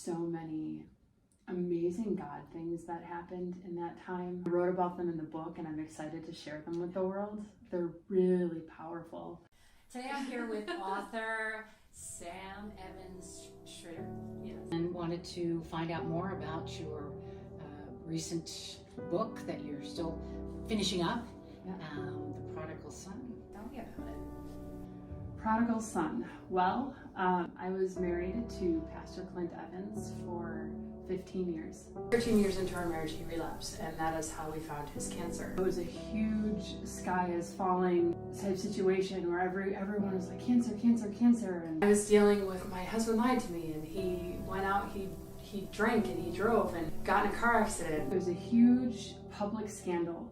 so many amazing God things that happened in that time. I wrote about them in the book, and I'm excited to share them with the world. They're really powerful. Today I'm here with author Sam Evans Schroeder. Yes. And wanted to find out more about your recent book that you're still finishing up, The Prodigal Son. Tell me about it. Prodigal Son. Well, I was married to Pastor Clint Evans for 15 years. 13 years into our marriage, he relapsed, and that is how we found his cancer. It was a huge sky is falling type situation where everyone was like, cancer, cancer, cancer. And I was dealing with, my husband lied to me, and he went out, he drank and he drove and got in a car accident. It was a huge public scandal,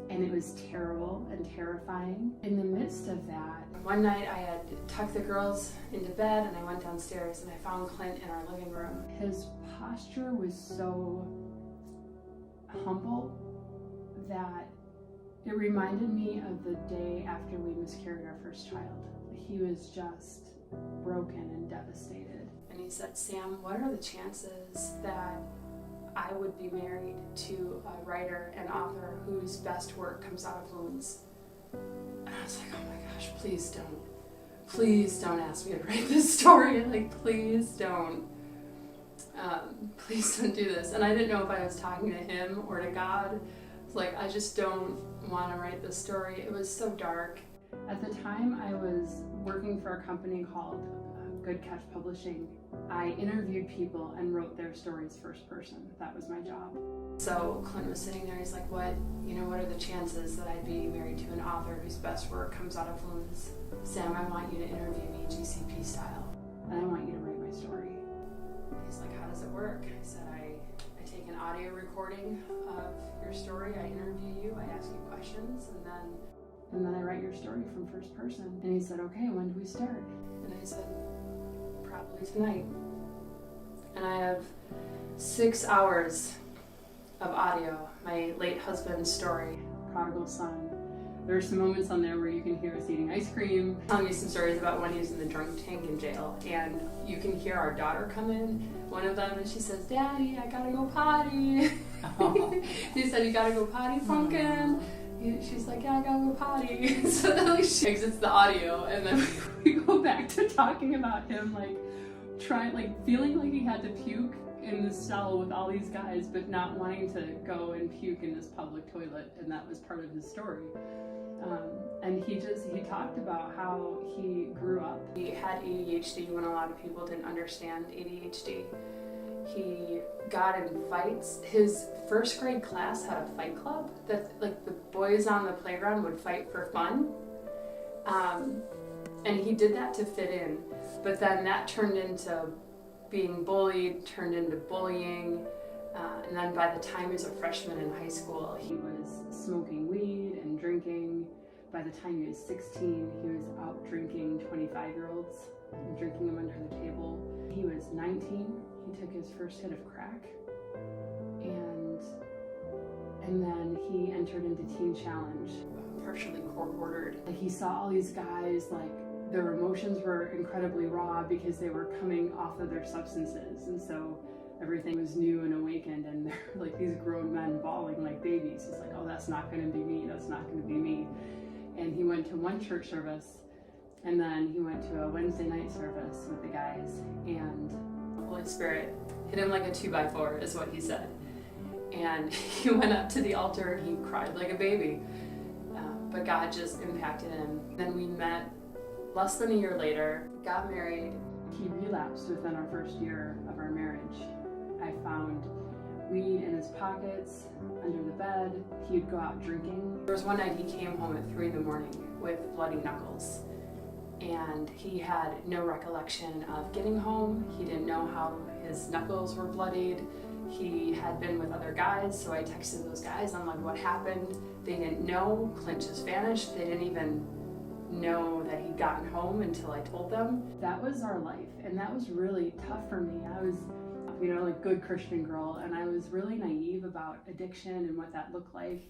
and it was terrible and terrifying. In the midst of that, one night I had tucked the girls into bed, and I went downstairs and I found Clint in our living room. His posture was so humble that it reminded me of the day after we miscarried our first child. He was just broken and devastated. And he said, "Sam, what are the chances that I would be married to a writer and author whose best work comes out of wounds?" And I was like, oh my gosh, please don't ask me to write this story. Like, please don't do this. And I didn't know if I was talking to him or to God. It's like, I just don't want to write this story. It was so dark. At the time, I was working for a company called Good Catch Publishing. I interviewed people and wrote their stories first person. That was my job. So Clint was sitting there, he's like, what are the chances that I'd be married to an author whose best work comes out of wounds? Sam, I want you to interview me GCP style, and I want you to write my story. He's like, how does it work? I said, I take an audio recording of your story, I interview you, I ask you questions, and then I write your story from first person. And he said, okay, when do we start? And I said, probably tonight. And I have 6 hours of audio, my late husband's story, Prodigal Son. There are some moments on there where you can hear us eating ice cream, telling me some stories about when he was in the drunk tank in jail, and you can hear our daughter come in, one of them, and she says, "Daddy, I gotta go potty." Oh. He said, "You gotta go potty, Pumpkin?" She's like, "Yeah, I gotta go potty." So then she exits the audio, and then we go back to talking about him, feeling like he had to puke in the cell with all these guys, but not wanting to go and puke in this public toilet, and that was part of his story. And he talked about how he grew up. He had ADHD when a lot of people didn't understand ADHD. He got in fights. His first grade class had a fight club that the boys on the playground would fight for fun. And he did that to fit in, but then that turned into being bullied, turned into bullying, and then by the time he was a freshman in high school, he was smoking weed and drinking. By the time he was 16, he was out drinking 25-year-olds and drinking them under the table. He was 19, he took his first hit of crack, and then he entered into Teen Challenge, partially court-ordered. He saw all these guys, their emotions were incredibly raw because they were coming off of their substances, and so everything was new and awakened, and they're like these grown men bawling like babies. He's like, oh, that's not going to be me, that's not going to be me. And he went to one church service, and then he went to a Wednesday night service with the guys, and the Holy Spirit hit him like a 2x4 is what he said. And he went up to the altar and he cried like a baby, but God just impacted him. Then we met less than a year later, got married. He relapsed within our first year of our marriage. I found weed in his pockets, under the bed. He'd go out drinking. There was one night he came home at 3 a.m. with bloody knuckles, and he had no recollection of getting home. He didn't know how his knuckles were bloodied. He had been with other guys, so I texted those guys. I'm like, what happened? They didn't know. Clint just vanished. They didn't even know that he'd gotten home until I told them. That was our life, and that was really tough for me. I was, good Christian girl, and I was really naive about addiction and what that looked like.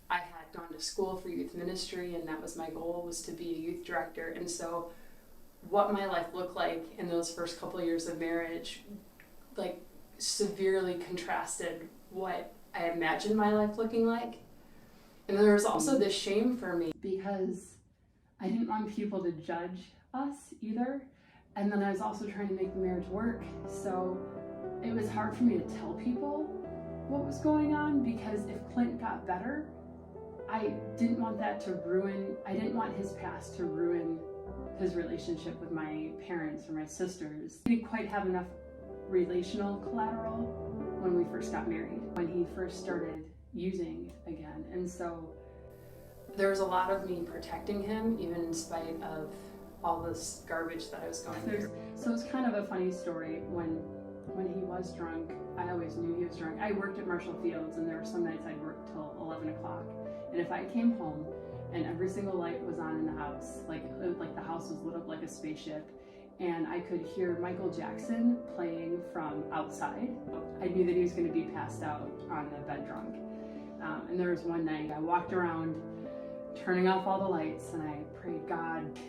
I had gone to school for youth ministry, and that was my goal, was to be a youth director. And so what my life looked like in those first couple of years of marriage like severely contrasted what I imagined my life looking like. And there was also this shame for me because I didn't want people to judge us either. And then I was also trying to make the marriage work. So it was hard for me to tell people what was going on, because if Clint got better, I didn't want that to ruin, I didn't want his past to ruin his relationship with my parents or my sisters. He didn't quite have enough relational collateral when we first got married, when he first started using again. And so there was a lot of me protecting him, even in spite of all this garbage that I was going through. So it's kind of a funny story. When he was drunk, I always knew he was drunk. I worked at Marshall Fields, and there were some nights I'd work till 11 o'clock. And if I came home and every single light was on in the house, like the house was lit up like a spaceship, and I could hear Michael Jackson playing from outside, I knew that he was going to be passed out on the bed drunk. And there was one night I walked around turning off all the lights, and I prayed, God,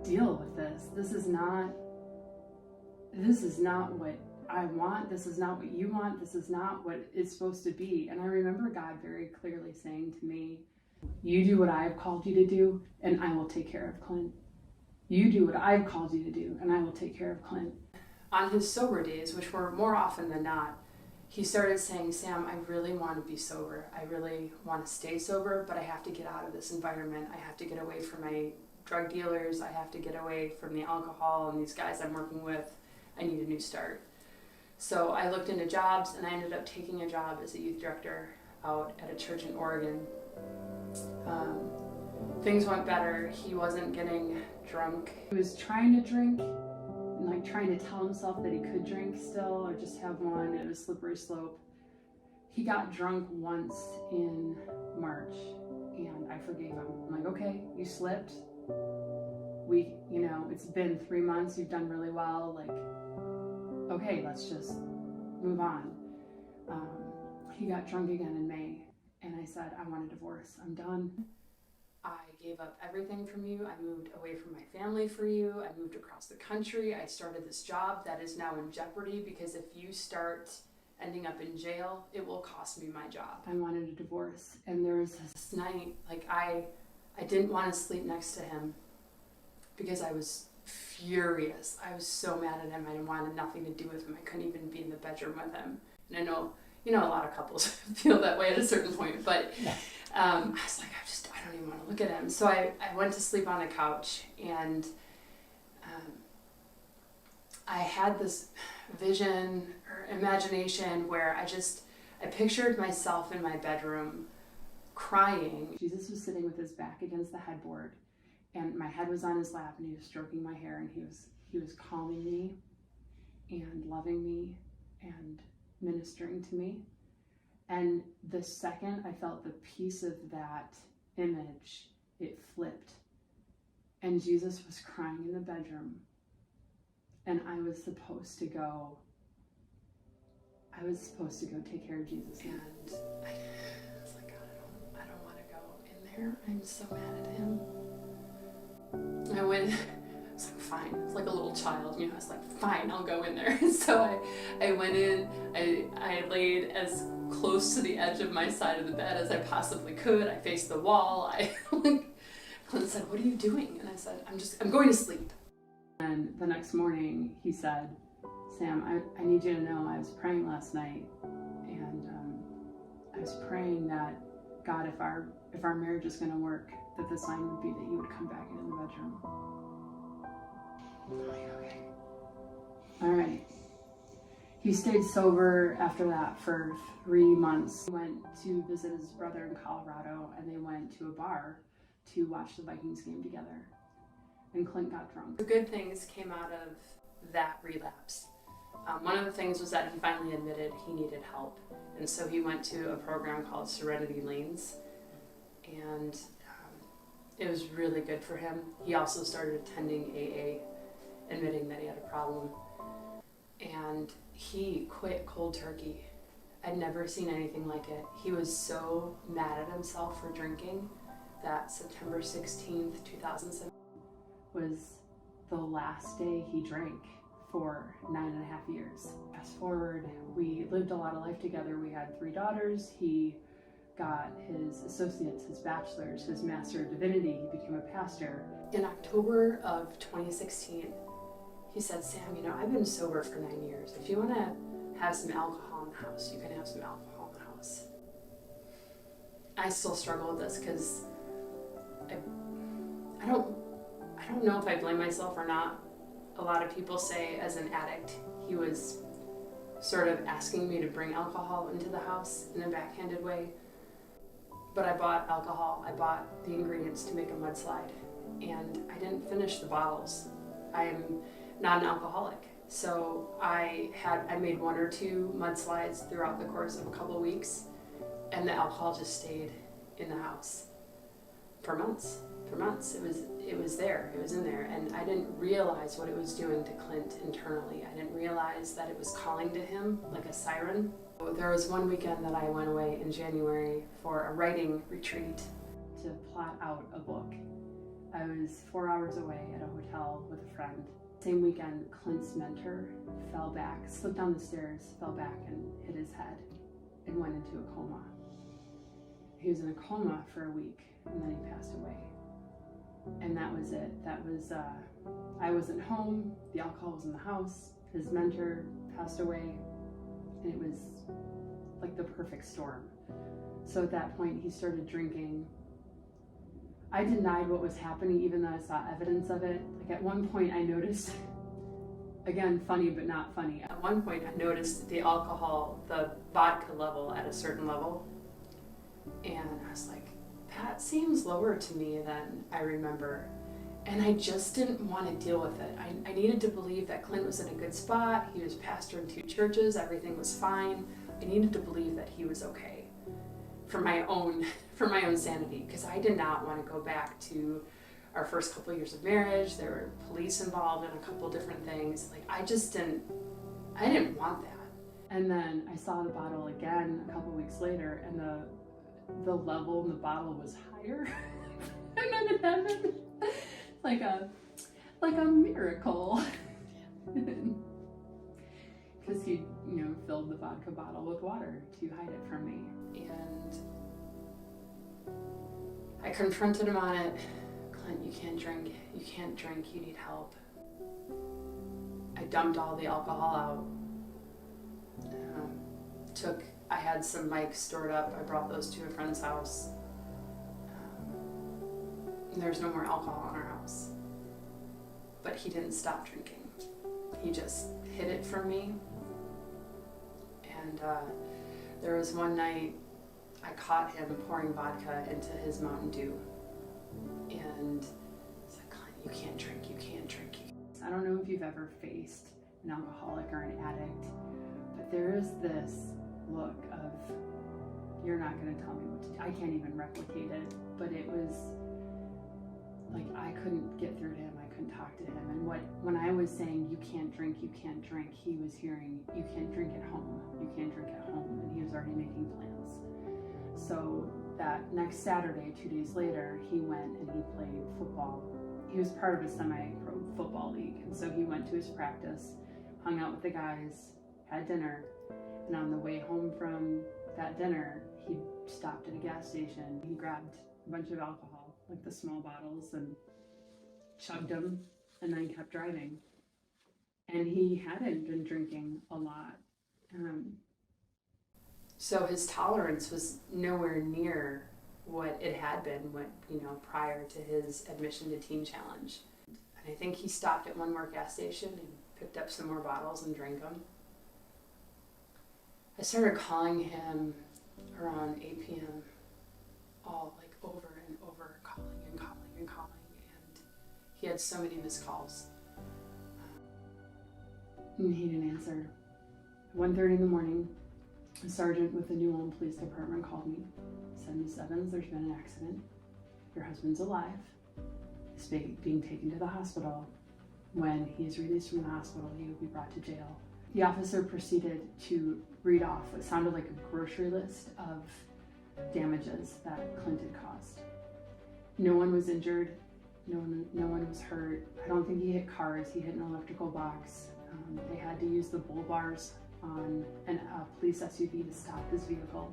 deal with this. This is not what I want. This is not what you want. This is not what it's supposed to be. And I remember God very clearly saying to me, you do what I've called you to do, and I will take care of Clint. You do what I've called you to do, and I will take care of Clint. On his sober days, which were more often than not, he started saying, Sam, I really want to be sober. I really want to stay sober, but I have to get out of this environment. I have to get away from my drug dealers. I have to get away from the alcohol and these guys I'm working with. I need a new start. So I looked into jobs, and I ended up taking a job as a youth director out at a church in Oregon. Things went better. He wasn't getting drunk. He was trying to drink and like trying to tell himself that he could drink still or just have one. It was a slippery slope. He got drunk once in March, and I forgave him. I'm like, okay, you slipped. It's been 3 months. You've done really well. Like, okay, let's just move on. He got drunk again in May, and I said, I want a divorce. I'm done. I gave up everything from you. I moved away from my family for you. I moved across the country. I started this job that is now in jeopardy, because if you start ending up in jail, it will cost me my job. I wanted a divorce. And there was this night, like I didn't want to sleep next to him because I was furious. I was so mad at him. I wanted nothing to do with him. I couldn't even be in the bedroom with him. And I know, a lot of couples feel that way at a certain point, but I was like, I don't even want to look at him. So I went to sleep on the couch, and I had this vision or imagination where I pictured myself in my bedroom crying. Jesus was sitting with his back against the headboard, and my head was on his lap, and he was stroking my hair, and he was calming me and loving me and ministering to me. And the second I felt the piece of that image, it flipped, and Jesus was crying in the bedroom, and I was supposed to go take care of Jesus. And I was like, God, I don't want to go in there. I'm so mad at him. I was like, fine. It's like a little child, I was like, fine, I'll go in there. So I went in, I laid as close to the edge of my side of the bed as I possibly could. I faced the wall. Clint said, what are you doing? And I said, I'm going to sleep. And the next morning he said, Sam, I need you to know I was praying last night, and I was praying that, God, if our marriage is going to work, that the sign would be that you would come back into the bedroom. I'm like, okay. All right. He stayed sober after that for 3 months. He went to visit his brother in Colorado, and they went to a bar to watch the Vikings game together. And Clint got drunk. The good things came out of that relapse. One of the things was that he finally admitted he needed help. And so he went to a program called Serenity Lanes. And it was really good for him. He also started attending AA, admitting that he had a problem. And he quit cold turkey. I'd never seen anything like it. He was so mad at himself for drinking that September 16th, 2007 was the last day he drank for 9.5 years. Fast forward, we lived a lot of life together. We had 3 daughters. He got his associates, his bachelor's, his master of divinity. He became a pastor. In October of 2016, he said, Sam, I've been sober for 9 years. If you want to have some alcohol in the house, you can have some alcohol in the house. I still struggle with this because I don't know if I blame myself or not. A lot of people say as an addict, he was sort of asking me to bring alcohol into the house in a backhanded way. But I bought alcohol, I bought the ingredients to make a mudslide, and I didn't finish the bottles. I am not an alcoholic. So I made 1 or 2 mudslides throughout the course of a couple of weeks, and the alcohol just stayed in the house for months. It was there, it was in there, and I didn't realize what it was doing to Clint internally. I didn't realize that it was calling to him like a siren. There was one weekend that I went away in January for a writing retreat to plot out a book. I was 4 hours away at a hotel with a friend. Same weekend, Clint's mentor fell back, slipped down the stairs, fell back and hit his head and went into a coma. He was in a coma for a week and then he passed away. And that was it. I wasn't home, the alcohol was in the house, his mentor passed away, and it was like the perfect storm. So at that point, he started drinking. I denied what was happening, even though I saw evidence of it. Like at one point I noticed, again, funny but not funny. At one point I noticed the alcohol, the vodka level at a certain level. And I was like, that seems lower to me than I remember. And I just didn't want to deal with it. I needed to believe that Clint was in a good spot. He was pastor in 2 churches. Everything was fine. I needed to believe that he was okay for my own sanity, because I did not want to go back to our first couple of years of marriage. There were police involved in a couple different things. Like I didn't want that. And then I saw the bottle again a couple weeks later, and the level in the bottle was higher. And then it happened. Like a miracle. Because he, filled the vodka bottle with water to hide it from me. And I confronted him on it. Clint, you can't drink. You can't drink. You need help. I dumped all the alcohol out. I had some mics stored up. I brought those to a friend's house. There's no more alcohol in our house. But he didn't stop drinking. He just hid it from me. And there was one night I caught him pouring vodka into his Mountain Dew. And he's like, Clint, you can't drink, you can't drink. I don't know if you've ever faced an alcoholic or an addict, but there is this look of, you're not going to tell me what to do. I can't even replicate it, but it was like I couldn't get through to him. I couldn't talk to him. And when I was saying, you can't drink, he was hearing, you can't drink at home, you can't drink at home, and he was already making plans. So that next Saturday, 2 days later, he went and he played football. He was part of a semi-pro football league, and so he went to his practice, hung out with the guys, had dinner, and on the way home from that dinner, he stopped at a gas station. He grabbed a bunch of alcohol, like the small bottles, and chugged them, and then kept driving. And he hadn't been drinking a lot. So his tolerance was nowhere near what it had been prior to his admission to Teen Challenge. And I think he stopped at one more gas station and picked up some more bottles and drank them. I started calling him around 8 p.m. all over and over, calling and calling and calling, and he had so many missed calls. And he didn't answer. 1:30 in the morning, a sergeant with the New Ulm Police Department called me. Said, Miss Evans, there's been an accident. Your husband's alive. He's being taken to the hospital. When he is released from the hospital, he will be brought to jail. The officer proceeded to read off what sounded like a grocery list of damages that Clint had caused. No one was injured. No one was hurt. I don't think he hit cars. He hit an electrical box. They had to use the bull bars on a police SUV to stop his vehicle.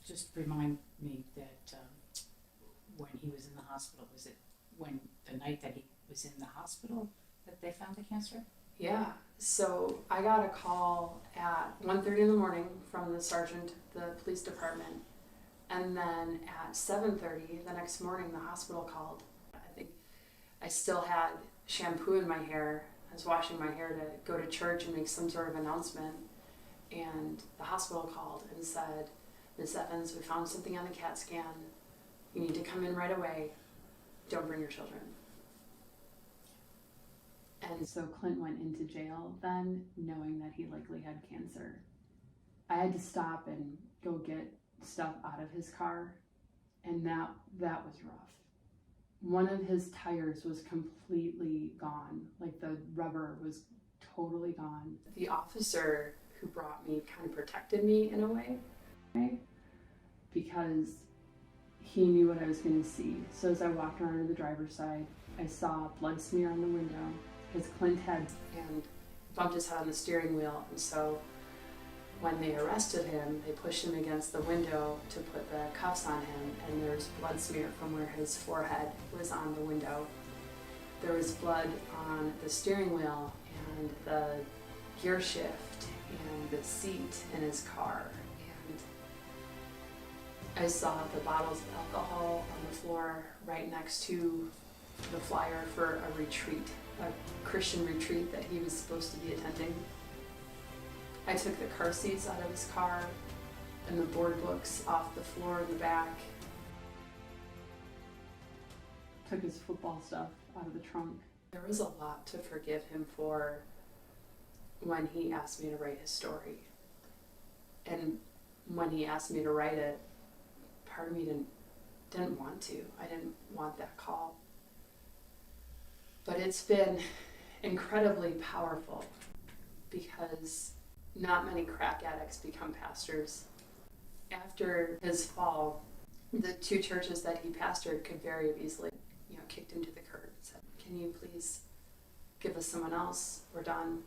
Just remind me that when he was in the hospital, was it when the night that he was in the hospital that they found the cancer? Yeah, so I got a call at 1:30 in the morning from the sergeant, the police department, and then at 7:30 the next morning the hospital called. I think I still had shampoo in my hair. I was washing my hair to go to church and make some sort of announcement, and the hospital called and said, "Miss Evans, we found something on the CAT scan. You need to come in right away. Don't bring your children." And so Clint went into jail then, knowing that he likely had cancer. I had to stop and go get stuff out of his car, and that was rough. One of his tires was completely gone, like the rubber was totally gone. The officer who brought me kind of protected me in a way, because he knew what I was going to see. So as I walked around to the driver's side, I saw blood smear on the window, because Clint had and bumped his head on the steering wheel, and so when they arrested him, they pushed him against the window to put the cuffs on him, and there's blood smear from where his forehead was on the window. There was blood on the steering wheel and the gear shift and the seat in his car. And I saw the bottles of alcohol on the floor right next to the flyer for a retreat, a Christian retreat that he was supposed to be attending. I took the car seats out of his car and the board books off the floor in the back. Took his football stuff out of the trunk. There was a lot to forgive him for when he asked me to write his story. And when he asked me to write it, part of me didn't want to. I didn't want that call. But it's been incredibly powerful, because not many crack addicts become pastors. After his fall, the two churches that he pastored could very easily, kicked him to the curb and said, "Can you please give us someone else? We're done."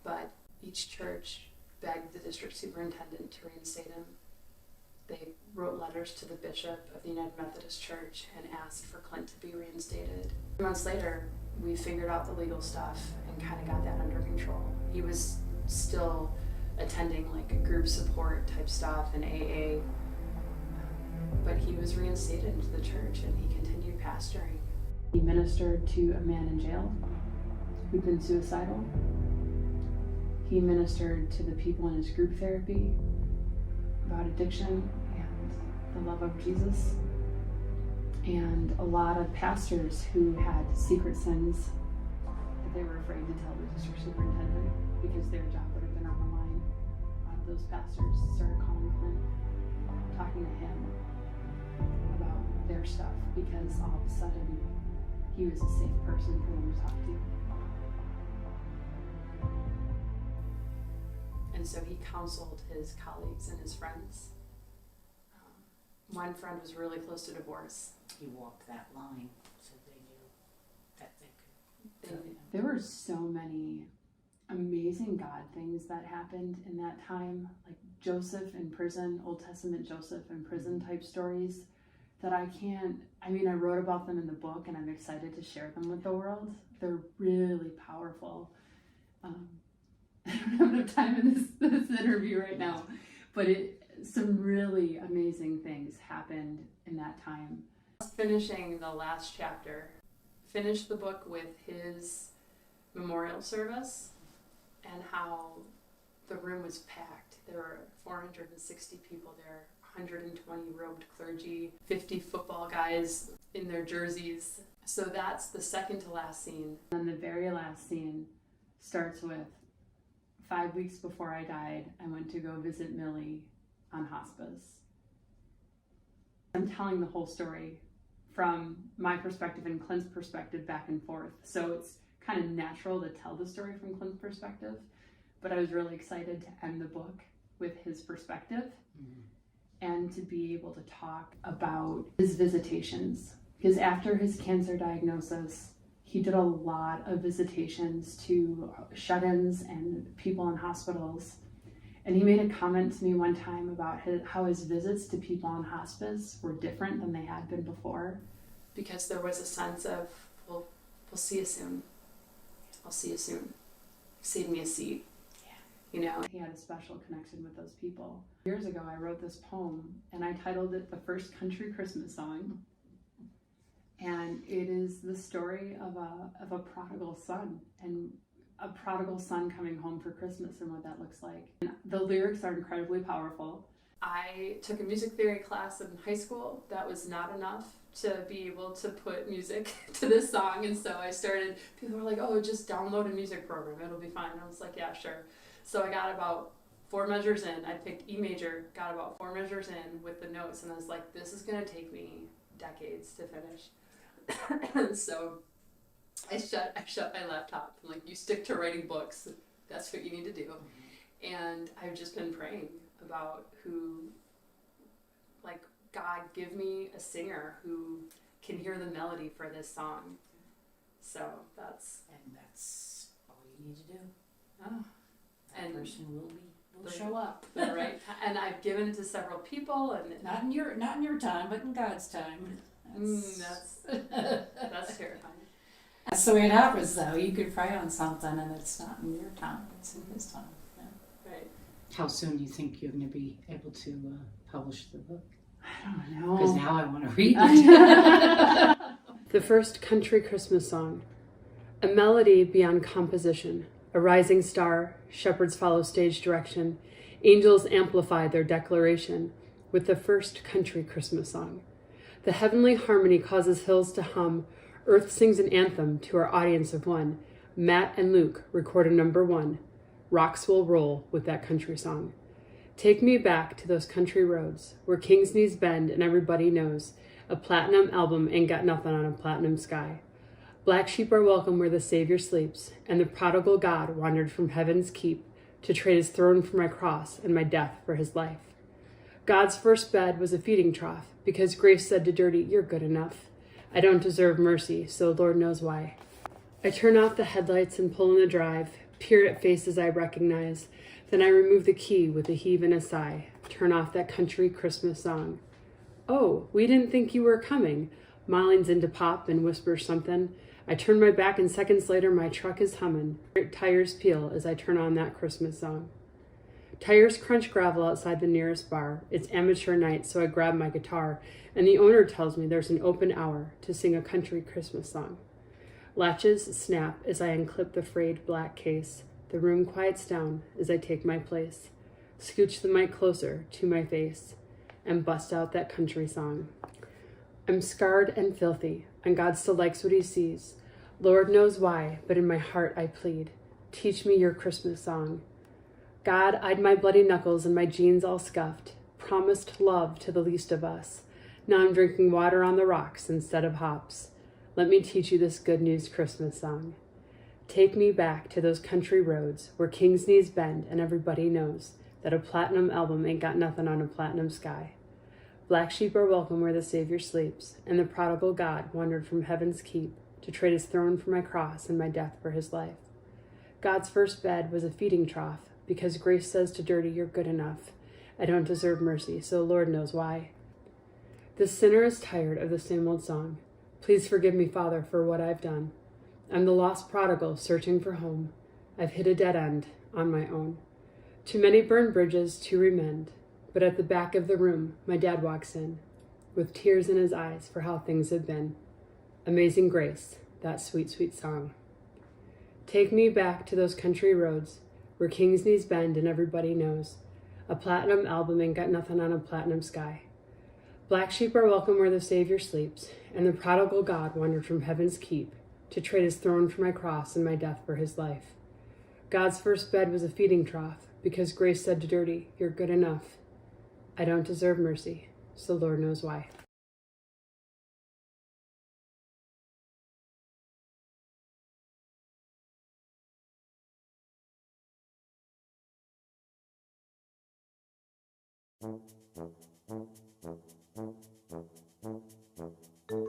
But each church begged the district superintendent to reinstate him. They wrote letters to the bishop of the United Methodist Church and asked for Clint to be reinstated. 3 months later, we figured out the legal stuff and kind of got that under control. He was still attending like a group support type stuff and AA, but he was reinstated into the church and he continued pastoring. He ministered to a man in jail who'd been suicidal. He ministered to the people in his group therapy about addiction and the love of Jesus. And a lot of pastors who had secret sins that they were afraid to tell the district superintendent because their job would have been on the line. Those pastors started calling Clint, talking to him about their stuff, because all of a sudden he was a safe person for them to talk to. And so he counseled his colleagues and his friends. One friend was really close to divorce. He walked that line, so they knew that they could. There were so many amazing God things that happened in that time, like Joseph in prison, Old Testament Joseph in prison type stories that I wrote about them in the book, and I'm excited to share them with the world. They're really powerful. I don't have enough time in this interview right now, but some really amazing things happened in that time. Finishing the last chapter, finished the book with his memorial service and how the room was packed. There were 460 people there, 120 robed clergy, 50 football guys in their jerseys. So that's the second to last scene. And the very last scene starts with 5 weeks before I died, I went to go visit Millie on hospice. I'm telling the whole story from my perspective and Clint's perspective back and forth. So it's kind of natural to tell the story from Clint's perspective, but I was really excited to end the book with his perspective. and to be able to talk about his visitations. Because after his cancer diagnosis, he did a lot of visitations to shut-ins and people in hospitals. And he made a comment to me one time about how his visits to people in hospice were different than they had been before. Because there was a sense of, we'll see you soon. I'll see you soon. Save me a seat. You know, he had a special connection with those people. Years ago, I wrote this poem, and I titled it The First Country Christmas Song. And it is the story of a prodigal son, and a prodigal son coming home for Christmas and what that looks like. And the lyrics are incredibly powerful. I took a music theory class in high school. That was not enough to be able to put music to this song, and so I started, people were like, oh, just download a music program, it'll be fine. And I was like, yeah, sure. So I got about 4 measures in. I picked E major, got about 4 measures in with the notes, and I was like, this is gonna take me decades to finish. So I shut my laptop. I'm like, you stick to writing books. That's what you need to do. And I've just been praying about God, give me a singer who can hear the melody for this song. So that's all you need to do. Oh. That person will show up. Right. And I've given it to several people, and not in your time, but in God's time. That's terrifying. That's the way it happens, though. You could pray on something, and it's not in your time; it's in His time. Yeah. Right. How soon do you think you're going to be able to publish the book? I don't know. Because now I want to read it. The First Country Christmas Song. A melody beyond composition. A rising star, shepherds follow stage direction. Angels amplify their declaration with the first country Christmas song. The heavenly harmony causes hills to hum. Earth sings an anthem to our audience of one. Matt and Luke record a number 1. Rocks will roll with that country song. Take me back to those country roads where king's knees bend and everybody knows a platinum album ain't got nothing on a platinum sky. Black sheep are welcome where the Savior sleeps, and the prodigal God wandered from heaven's keep to trade his throne for my cross and my death for his life. God's first bed was a feeding trough because grace said to dirty, you're good enough. I don't deserve mercy, so Lord knows why. I turn off the headlights and pull in the drive, peer at faces I recognize. Then I remove the key with a heave and a sigh, turn off that country Christmas song. Oh, we didn't think you were coming. Molly's into pop and whispers something. I turn my back and seconds later my truck is humming. Tires peel as I turn on that Christmas song. Tires crunch gravel outside the nearest bar. It's amateur night, so I grab my guitar, and the owner tells me there's an open hour to sing a country Christmas song. Latches snap as I unclip the frayed black case. The room quiets down as I take my place, scooch the mic closer to my face, and bust out that country song. I'm scarred and filthy, and God still likes what he sees. Lord knows why, but in my heart I plead, teach me your Christmas song. God eyed my bloody knuckles and my jeans all scuffed, promised love to the least of us. Now I'm drinking water on the rocks instead of hops. Let me teach you this good news Christmas song. Take me back to those country roads where king's knees bend and everybody knows that a platinum album ain't got nothing on a platinum sky. Black sheep are welcome where the Savior sleeps, and the prodigal God wandered from heaven's keep to trade his throne for my cross and my death for his life. God's first bed was a feeding trough because grace says to dirty, you're good enough. I don't deserve mercy, so Lord knows why. The sinner is tired of the same old song. Please forgive me, Father, for what I've done. I'm the lost prodigal searching for home. I've hit a dead end on my own. Too many burned bridges to remend, but at the back of the room, my dad walks in, with tears in his eyes for how things have been. Amazing Grace, that sweet, sweet song. Take me back to those country roads where king's knees bend and everybody knows a platinum album ain't got nothing on a platinum sky. Black sheep are welcome where the Savior sleeps, and the prodigal God wandered from heaven's keep to trade his throne for my cross and my death for his life. God's first bed was a feeding trough because grace said to dirty, you're good enough. I don't deserve mercy, so Lord knows why.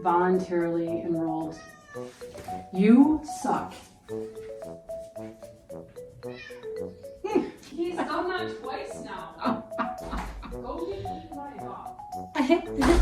Voluntarily enrolled. You suck. He's done that twice now. Go get my off.